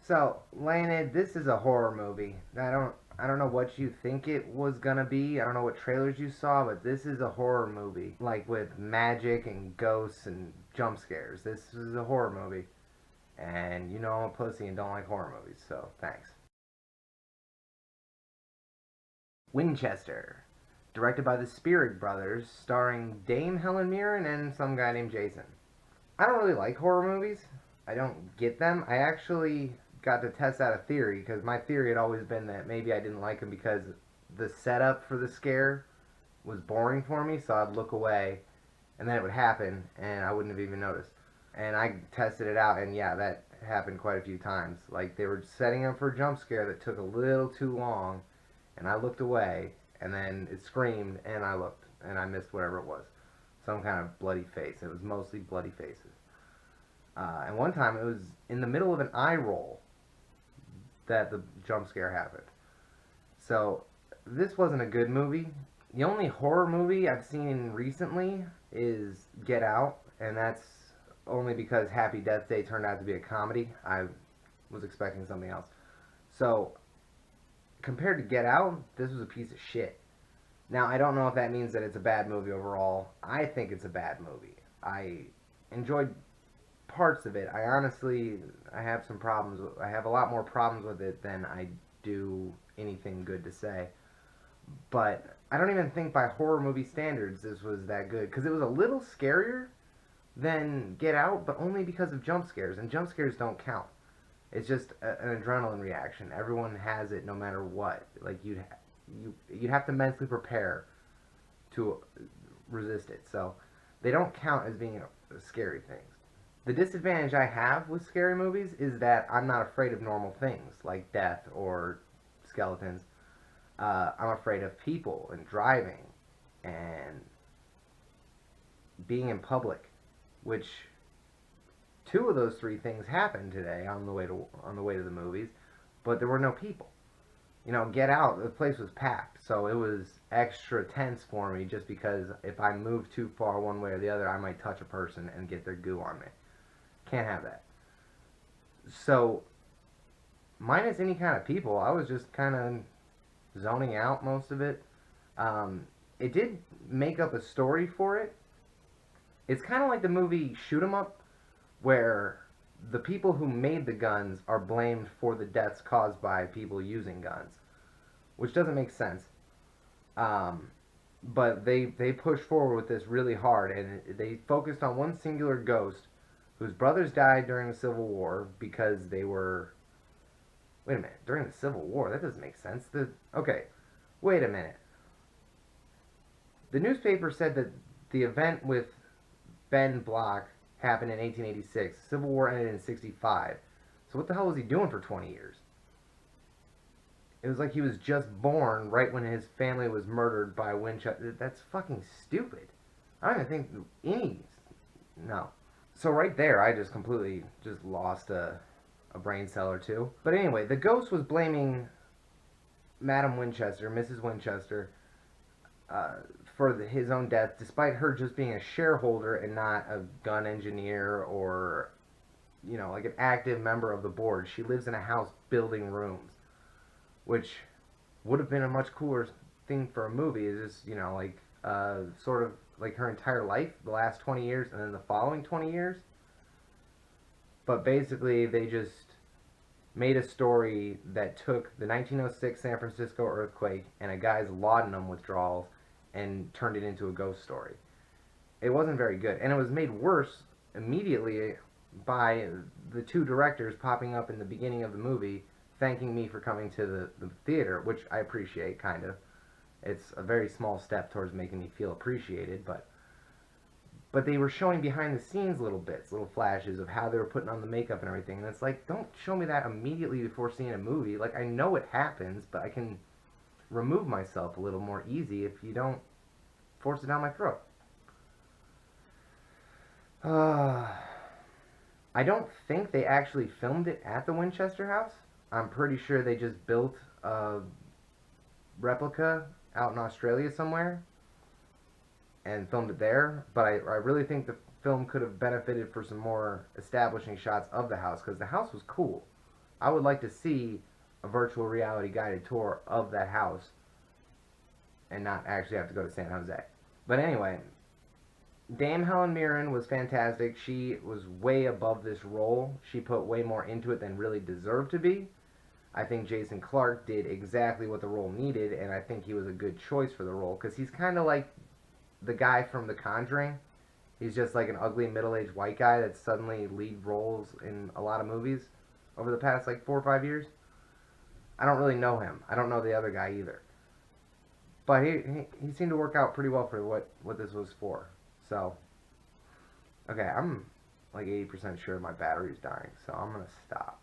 So, Leonid, this is a horror movie. I don't know what you think it was gonna be. I don't know what trailers you saw, but this is a horror movie. Like with magic and ghosts and jump scares. This is a horror movie. And you know I'm a pussy and don't like horror movies, so thanks. Winchester. Directed by the Spirit Brothers, starring Dame Helen Mirren and some guy named Jason. I don't really like horror movies. I don't get them. I actually got to test out a theory because my theory had always been that maybe I didn't like them because the setup for the scare was boring for me, so I'd look away and then it would happen and I wouldn't have even noticed. And I tested it out, and yeah, that happened quite a few times. Like they were setting up for a jump scare that took a little too long, and I looked away, and then it screamed, and I looked, and I missed whatever it was. Some kind of bloody face. It was mostly bloody faces. And one time it was in the middle of an eye roll that the jump scare happened. So this wasn't a good movie. The only horror movie I've seen recently is Get Out, and that's only because Happy Death Day turned out to be a comedy. I was expecting something else. So compared to Get Out, this was a piece of shit. Now I don't know if that means that it's a bad movie overall. I think it's a bad movie. I enjoyed parts of it. I have some problems. I have a lot more problems with it than I do anything good to say. But I don't even think by horror movie standards this was that good because it was a little scarier than Get Out, but only because of jump scares, and jump scares don't count. It's just an adrenaline reaction. Everyone has it no matter what. Like you'd have to mentally prepare to resist it. So they don't count as being scary things. The disadvantage I have with scary movies is that I'm not afraid of normal things like death or skeletons. I'm afraid of people and driving and being in public, which two of those three things happened today on the way to the movies, but there were no people. You know, Get Out, the place was packed, so it was extra tense for me just because if I moved too far one way or the other, I might touch a person and get their goo on me. Can't have that. So, minus any kind of people, I was just kind of zoning out most of it. It did make up a story for it. It's kind of like the movie Shoot 'Em Up, where the people who made the guns are blamed for the deaths caused by people using guns, which doesn't make sense. Um, but they pushed forward with this really hard, and they focused on one singular ghost whose brothers died during the Civil War because they were. Wait a minute, during the Civil War? That doesn't make sense. Okay, wait a minute. The newspaper said that the event with Ben Block happened in 1886. Civil War ended in 65. So what the hell was he doing for 20 years? It was like he was just born right when his family was murdered by Winchester. That's fucking stupid. I don't even think any. No. So right there, I just completely just lost a brain cell or two. But anyway, the ghost was blaming Madam Winchester, Mrs. Winchester, uh, for his own death, despite her just being a shareholder and not a gun engineer or, you know, like an active member of the board. She lives in a house building rooms, which would have been a much cooler thing for a movie. Is just, you know, like sort of like her entire life, the last 20 years, and then the following 20 years. But basically, they just made a story that took the 1906 San Francisco earthquake and a guy's laudanum withdrawals and turned it into a ghost story. It wasn't very good, and it was made worse immediately by the two directors popping up in the beginning of the movie thanking me for coming to the theater, which I appreciate, kind of. It's a very small step towards making me feel appreciated, but they were showing behind the scenes little bits, little flashes of how they were putting on the makeup and everything. And it's like, don't show me that immediately before seeing a movie. Like, I know it happens, but I can remove myself a little more easy if you don't force it down my throat. I don't think they actually filmed it at the Winchester house. I'm pretty sure they just built a replica out in Australia somewhere and filmed it there. But I really think the film could have benefited for some more establishing shots of the house because the house was cool. I would like to see a virtual reality guided tour of that house and not actually have to go to San Jose. But anyway, Dame Helen Mirren was fantastic. She was way above this role. She put way more into it than really deserved to be. I think Jason Clarke did exactly what the role needed, and I think he was a good choice for the role because he's kind of like the guy from The Conjuring. He's just like an ugly middle-aged white guy that suddenly lead roles in a lot of movies over the past like 4 or 5 years. I don't really know him. I don't know the other guy either. But he seemed to work out pretty well for what this was for. So, okay, I'm like 80% sure my battery's dying, so I'm gonna stop.